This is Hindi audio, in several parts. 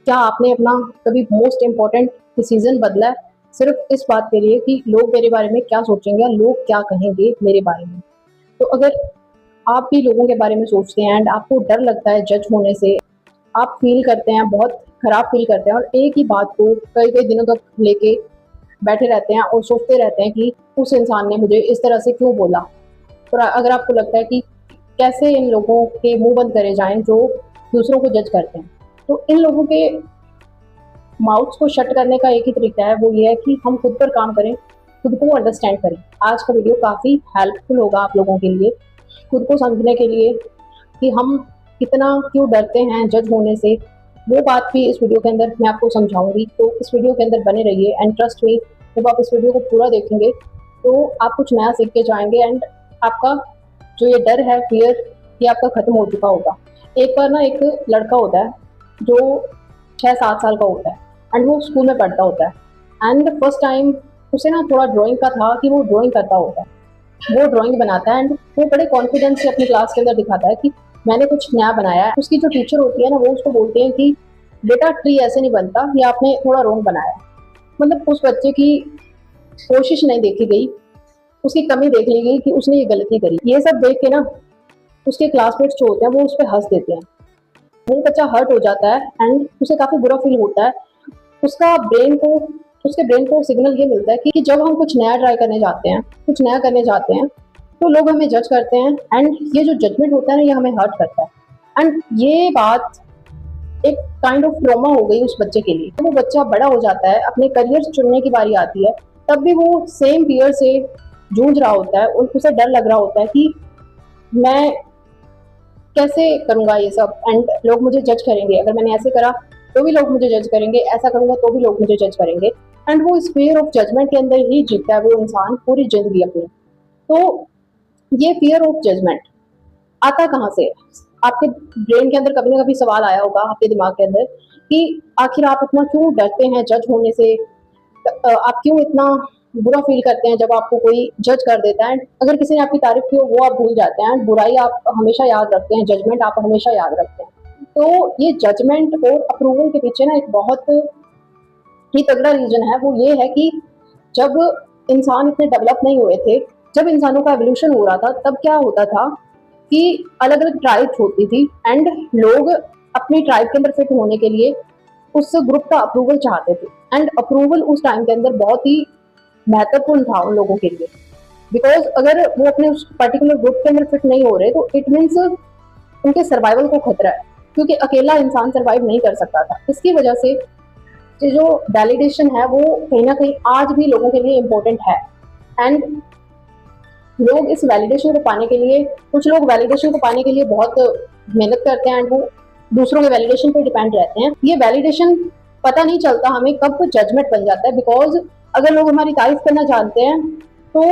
क्या आपने अपना कभी मोस्ट इम्पोर्टेंट डिसीजन बदला है सिर्फ इस बात के लिए कि लोग मेरे बारे में क्या सोचेंगे या लोग क्या कहेंगे मेरे बारे में? तो अगर आप भी लोगों के बारे में सोचते हैं एंड आपको डर लगता है जज होने से, आप फील करते हैं, बहुत खराब फील करते हैं और एक ही बात को कई कई दिनों तक लेके बैठे रहते हैं और सोचते रहते हैं कि उस इंसान ने मुझे इस तरह से क्यों बोला। और अगर आपको लगता है कि कैसे इन लोगों के मुंह बंद करे जाएं जो दूसरों को जज करते हैं, तो इन लोगों के माउथ्स को शट करने का एक ही तरीका है, वो ये है कि हम खुद पर काम करें, खुद को अंडरस्टैंड करें। आज का वीडियो काफ़ी हेल्पफुल होगा आप लोगों के लिए, खुद को समझने के लिए कि हम कितना क्यों डरते हैं जज होने से। वो बात भी इस वीडियो के अंदर मैं आपको समझाऊंगी, तो इस वीडियो के अंदर बने रहिए एंड ट्रस्ट मी, जब आप इस वीडियो को पूरा देखेंगे तो आप कुछ नया सीख के जाएंगे एंड आपका जो ये डर है, फियर, ये आपका खत्म हो चुका होगा। एक बार ना एक लड़का होता है जो 6-7 साल का होता है एंड वो स्कूल में पढ़ता होता है एंड फर्स्ट टाइम उसे ना थोड़ा ड्राइंग का था कि वो ड्राइंग करता होता है। वो ड्राइंग बनाता है एंड वो बड़े कॉन्फिडेंस से अपनी क्लास के अंदर दिखाता है कि मैंने कुछ नया बनाया है। उसकी जो टीचर होती है ना, वो उसको बोलते हैं कि बेटा ट्री ऐसे नहीं बनता, ये आपने थोड़ा रॉन्ग बनाया है। मतलब उस बच्चे की कोशिश नहीं देखी गई, उसकी कमी देख ली गई कि उसने ये गलती करी। ये सब देख के ना उसके क्लासमेट्स जो होते हैं वो उस पर हंस देते हैं। वो बच्चा हर्ट हो जाता है एंड उसे काफ़ी बुरा फील होता है। उसके ब्रेन को सिग्नल ये मिलता है कि जब हम कुछ नया ट्राई करने जाते हैं, कुछ नया करने जाते हैं, तो लोग हमें जज करते हैं एंड ये जो जजमेंट होता है ना, ये हमें हर्ट करता है। एंड ये बात एक काइंड ऑफ ट्रॉमा हो गई उस बच्चे के लिए। तो वो बच्चा बड़ा हो जाता है, अपने करियर चुनने की बारी आती है, तब भी वो सेम फियर से जूझ रहा होता है। उसे डर लग रहा होता है कि मैं कैसे करूंगा ये सब एंड लोग मुझे जज करेंगे, अगर मैंने ऐसे करा तो भी लोग मुझे जज करेंगे, ऐसा करूंगा तो भी लोग मुझे जज करेंगे। एंड वो इस फियर ऑफ जजमेंट के अंदर ही जीता है वो इंसान पूरी जिंदगी अपनी। तो ये फियर ऑफ जजमेंट आता कहाँ से? आपके ब्रेन के अंदर कभी ना कभी सवाल आया होगा, आपके दिमाग के अंदर, कि आखिर आप इतना क्यों डरते हैं जज होने से? आप क्यों इतना बुरा फील करते हैं जब आपको कोई जज कर देता है? अगर किसी ने आपकी तारीफ की हो वो आप भूल जाते हैं, बुराई आप हमेशा याद रखते हैं, जजमेंट आप हमेशा याद रखते हैं। तो ये जजमेंट और अप्रूवल के पीछे ना एक बहुत ही तगड़ा रीजन है। वो ये है कि जब इंसान इतने डेवलप नहीं हुए थे, जब इंसानों का एवोल्यूशन हो रहा था, तब क्या होता था कि अलग अलग ट्राइब्स होती थी एंड लोग अपनी ट्राइब के अंदर फिट होने के लिए उस ग्रुप का अप्रूवल चाहते थे। एंड अप्रूवल उस टाइम के अंदर बहुत ही महत्वपूर्ण था उन लोगों के लिए, बिकॉज अगर वो अपने उस पर्टिकुलर ग्रुप के अंदर फिट नहीं हो रहे तो इट मीन्स उनके सर्वाइवल को खतरा है, क्योंकि अकेला इंसान सर्वाइव नहीं कर सकता था। इसकी वजह से जो वैलिडेशन है वो कहीं ना कहीं आज भी लोगों के लिए इम्पोर्टेंट है। एंड लोग इस वैलिडेशन को पाने के लिए, कुछ लोग वैलिडेशन को पाने के लिए बहुत मेहनत करते हैं एंड वो दूसरों के वैलिडेशन पे डिपेंड रहते हैं। ये वैलिडेशन पता नहीं चलता हमें कब जजमेंट बन जाता है, बिकॉज अगर लोग हमारी तारीफ करना जानते हैं तो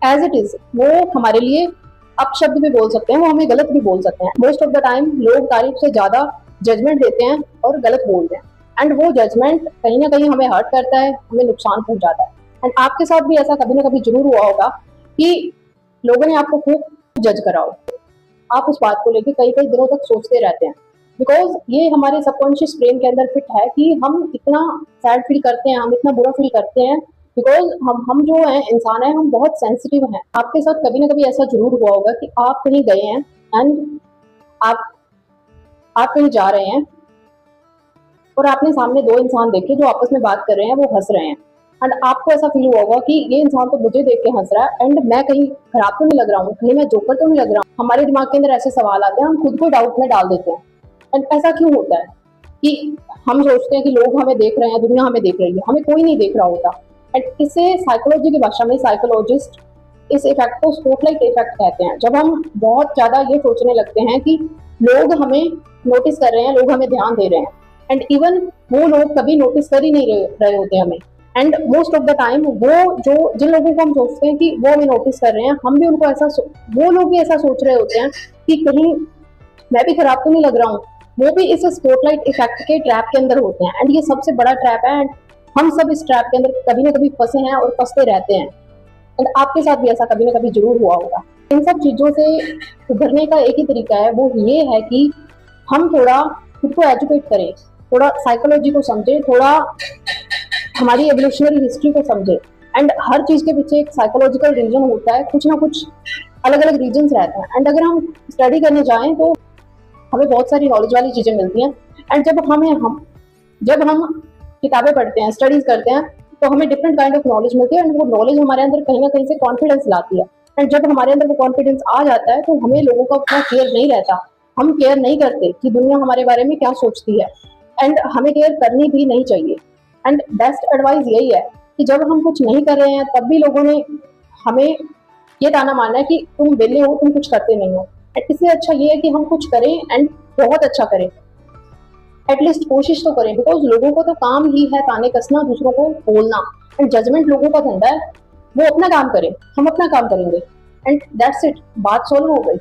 एज इट इज वो हमारे लिए अपशब्द भी बोल सकते हैं, वो हमें गलत भी बोल सकते हैं। मोस्ट ऑफ द टाइम लोग तारीफ से ज्यादा जजमेंट देते हैं और गलत बोलते हैं एंड वो जजमेंट कहीं ना कहीं हमें हर्ट करता है, हमें नुकसान पहुंचाता है। एंड आपके साथ भी ऐसा कभी ना कभी जरूर हुआ होगा कि लोगों ने आपको खूब जज करा हो। आप उस बात को लेकर कई कई दिनों तक सोचते रहते हैं, बिकॉज ये हमारे सबकॉन्शियस ब्रेन के अंदर फिट है कि हम इतना सैड फील करते हैं, हम इतना बुरा फील करते हैं, बिकॉज हम जो है इंसान है, हम बहुत सेंसिटिव हैं। आपके साथ कभी ना कभी ऐसा जरूर हुआ होगा कि आप कहीं गए हैं एंड आप आप कहीं जा रहे हैं और आपने सामने दो इंसान देखे जो आपस में बात कर रहे हैं, वो हंस रहे हैं एंड आपको ऐसा फील हुआ होगा कि ये इंसान तो मुझे देख के हंस रहा है एंड मैं कहीं खराब तो नहीं लग रहा हूँ, कहीं मैं जोकर तो नहीं लग रहा हूँ। हमारे दिमाग के अंदर ऐसे सवाल आते हैं, हम खुद को डाउट में डाल देते हैं। एंड ऐसा क्यों होता है कि हम सोचते हैं कि लोग हमें देख रहे हैं, दुनिया हमें देख रही है, हमें कोई नहीं देख रहा होता। एंड इसे साइकोलॉजी की भाषा में साइकोलॉजिस्ट इस इफेक्ट को स्पॉटलाइट इफेक्ट कहते हैं। जब हम बहुत ज्यादा ये सोचने लगते हैं कि लोग हमें नोटिस कर रहे हैं, लोग हमें ध्यान दे रहे हैं, एंड इवन वो लोग कभी नोटिस कर ही नहीं रहे होते हमें। And most of the time वो जो जिन लोगों को हम सोचते हैं कि वो हमें नोटिस कर रहे हैं, हम भी उनको ऐसा वो लोग भी ऐसा सोच रहे होते हैं कि कहीं मैं भी खराब तो नहीं लग रहा हूँ। वो भी इस स्पॉटलाइट इफेक्ट के ट्रैप के अंदर होते हैं एंड ये सबसे बड़ा ट्रैप है एंड हम सब इस ट्रैप के अंदर कभी ना कभी फंसे हैं और फंसते रहते हैं। एंड आपके साथ भी ऐसा कभी ना कभी जरूर हुआ होगा। इन सब चीजों से उभरने का एक ही तरीका है, वो ये है कि हम थोड़ा खुद को एजुकेट करें, थोड़ा साइकोलॉजी को समझे, थोड़ा हमारी एवोल्यूशनरी हिस्ट्री को समझे। एंड हर चीज के पीछे एक साइकोलॉजिकल रीजन होता है, कुछ ना कुछ अलग अलग रीजन रहते हैं। एंड अगर हम स्टडी करने जाएं तो हमें बहुत सारी नॉलेज वाली चीजें मिलती हैं। एंड जब हम किताबें पढ़ते हैं, स्टडीज करते हैं, तो हमें डिफरेंट काइंड ऑफ नॉलेज मिलती है। एंड वो नॉलेज हमारे अंदर कहीं ना कहीं से कॉन्फिडेंस लाती है। एंड जब हमारे अंदर वो कॉन्फिडेंस आ जाता है तो हमें लोगों का उतना केयर नहीं रहता। हम केयर नहीं करते कि दुनिया हमारे बारे में क्या सोचती है। एंड हमें केयर करनी भी नहीं चाहिए। एंड बेस्ट एडवाइस यही है कि जब हम कुछ नहीं कर रहे हैं तब भी लोगों ने हमें ये ताना मारना है कि तुम वेले हो, तुम कुछ करते नहीं हो। एंड इससे अच्छा ये है कि हम कुछ करें एंड बहुत अच्छा करें, एटलीस्ट कोशिश तो करें। बिकॉज लोगों को तो काम ही है ताने कसना, दूसरों को बोलना। एंड जजमेंट लोगों का धंधा है। वो अपना काम करें, हम अपना काम करेंगे, एंड दैट्स इट, बात सॉल्व हो गई।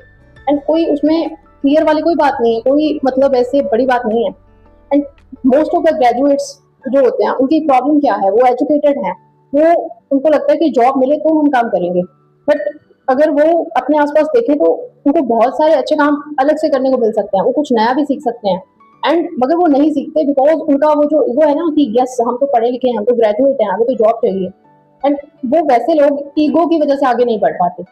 एंड कोई उसमें क्लियर वाली कोई बात नहीं है, कोई मतलब ऐसे बड़ी बात नहीं है। And most of the graduates जो होते हैं उनकी प्रॉब्लम क्या है, वो एजुकेटेड हैं, वो उनको लगता है कि जॉब मिले तो हम काम करेंगे। बट अगर वो अपने आसपास देखें तो उनको बहुत सारे अच्छे काम अलग से करने को मिल सकते हैं, वो कुछ नया भी सीख सकते हैं। एंड मगर वो नहीं सीखते बिकॉज उनका वो जो ईगो है ना कि यस हम तो पढ़े लिखे हैं, हम तो ग्रेजुएट हैं, हमें तो जॉब चाहिए। एंड वो वैसे लोग ईगो की वजह से आगे नहीं बढ़ पाते।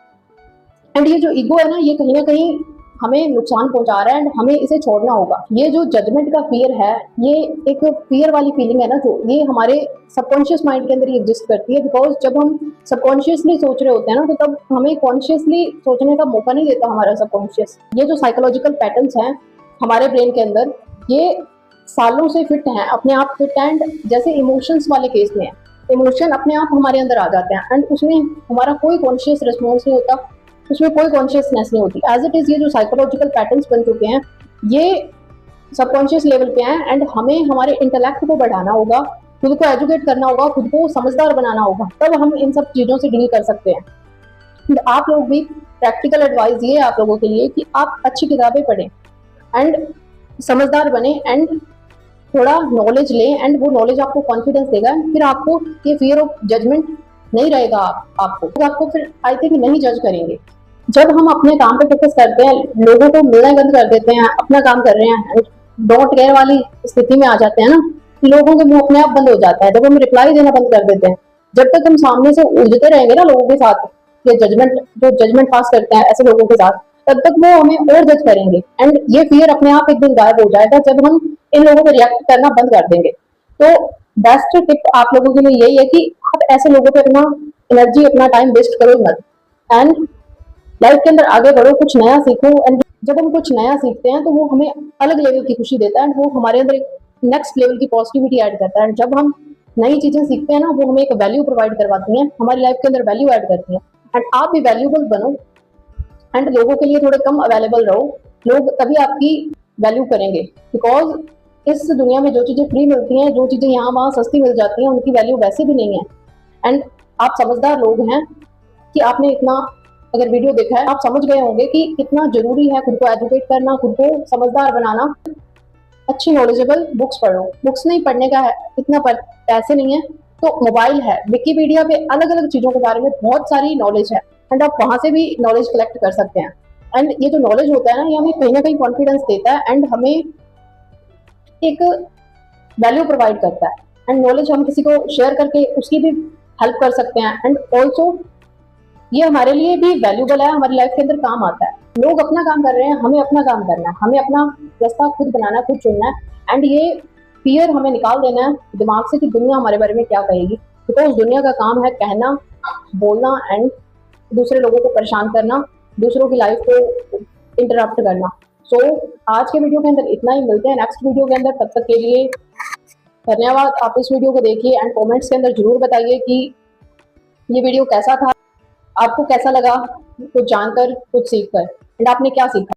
एंड ये जो ईगो है ना कहीं हमें नुकसान पहुंचा रहा है एंड हमें इसे छोड़ना होगा। ये जो जजमेंट का फियर है, ये एक फियर वाली फीलिंग है ना, जो ये हमारे सबकॉन्शियस माइंड के अंदर ही एग्जिस्ट करती है। बिकॉज जब हम सबकॉन्शियसली सोच रहे होते हैं ना, तो तब हमें कॉन्शियसली सोचने का मौका नहीं देता हमारा सबकॉन्शियस। ये जो साइकोलॉजिकल पैटर्न्स हैं हमारे ब्रेन के अंदर, ये सालों से फिट हैं, अपने आप फिट। एंड जैसे इमोशंस वाले केस में है, इमोशन अपने आप हमारे अंदर आ जाते हैं एंड उसमें हमारा कोई कॉन्शियस रिस्पॉन्स नहीं होता, उसमें कोई कॉन्शियसनेस नहीं होती। एज इट इज ये जो साइकोलॉजिकल पैटर्न्स बन चुके हैं, ये सबकॉन्शियस लेवल पे हैं। एंड हमें हमारे इंटेलेक्ट को बढ़ाना होगा, खुद को एजुकेट करना होगा, खुद को समझदार बनाना होगा, तब हम इन सब चीजों से डील कर सकते हैं। तो आप लोग भी, प्रैक्टिकल एडवाइस ये है आप लोगों के लिए कि आप अच्छी किताबें पढ़ें एंड समझदार बने एंड थोड़ा नॉलेज लें। एंड वो नॉलेज आपको कॉन्फिडेंस देगा, फिर आपको ये फियर ऑफ जजमेंट नहीं रहेगा। आपको फिर आई थिंक नहीं जज करेंगे। जब हम अपने काम पे फोकस करते हैं, लोगों को मिलना बंद कर देते हैं, अपना काम कर रहे हैं, डोंट केयर वाली स्थिति में आ जाते हैं ना, लोगों के मुंह अपने आप बंद हो जाता है। जब हम रिप्लाई देना बंद कर देते हैं, जब तक हम सामने से उलझते रहेंगे ना लोगों के साथ, ये जजमेंट पास करते हैं ऐसे लोगों के साथ, तब तक वो हमें और जज करेंगे। एंड ये फियर अपने आप एक दिन गायब हो जाएगा जब हम इन लोगों को रिएक्ट करना बंद कर देंगे। तो बेस्ट टिप आप लोगों के लिए यही है कि आप ऐसे लोगों पे अपना एनर्जी, अपना टाइम वेस्ट करो मत। एंड लाइफ के अंदर आगे बढ़ो, कुछ नया सीखो। एंड जब हम कुछ नया सीखते हैं तो वो हमें अलग लेवल की खुशी देता है एंड वो हमारे अंदर एक नेक्स्ट लेवल की पॉजिटिविटी ऐड करता है। एंड जब हम नई चीजें सीखते हैं ना, वो हमें एक वैल्यू प्रोवाइड करवाती हैं, हमारी लाइफ के अंदर वैल्यू ऐड करती हैं। एंड आप भी वैल्यूबल बनो एंड लोगों के लिए थोड़े कम अवेलेबल रहो। लोग तभी आपकी वैल्यू करेंगे। बिकॉज इस दुनिया में जो चीजें फ्री मिलती हैं, जो चीजें यहाँ वहाँ सस्ती मिल जाती हैं, उनकी वैल्यू वैसे भी नहीं है। एंड आप समझदार लोग हैं कि आपने इतना, अगर वीडियो देखा है आप समझ गए होंगे कि कितना जरूरी है खुद को एजुकेट करना, खुद को समझदार बनाना। अच्छी नॉलेजेबल बुक्स पढ़ो। बुक्स नहीं पढ़ने का है, इतना पैसे नहीं है तो मोबाइल है, विकिपीडिया पे अलग अलग चीजों के बारे में बहुत सारी नॉलेज है एंड आप वहां से भी नॉलेज कलेक्ट कर सकते हैं। एंड ये जो नॉलेज होता है ये हमें कहीं ना कहीं कॉन्फिडेंस देता है एंड हमें एक वैल्यू प्रोवाइड करता है। एंड नॉलेज हम किसी को शेयर करके उसकी भी हेल्प कर सकते हैं। एंड ऑल्सो ये हमारे लिए भी वैल्यूबल है, हमारी लाइफ के अंदर काम आता है। लोग अपना काम कर रहे हैं, हमें अपना काम करना है, हमें अपना रास्ता खुद बनाना है, खुद चुनना है। एंड ये फियर हमें निकाल देना है दिमाग से कि दुनिया हमारे बारे में क्या कहेगी। बिकॉज दुनिया का काम है कहना, बोलना एंड दूसरे लोगों को परेशान करना, दूसरों की लाइफ को इंटरप्ट करना। सो आज के वीडियो के अंदर इतना ही, मिलते हैं नेक्स्ट वीडियो के अंदर। तब तक के लिए धन्यवाद। आप इस वीडियो को देखिए एंड कमेंट्स के अंदर जरूर बताइए कि ये वीडियो कैसा था, आपको कैसा लगा, कुछ जानकर, कुछ सीखकर, एंड आपने क्या सीखा।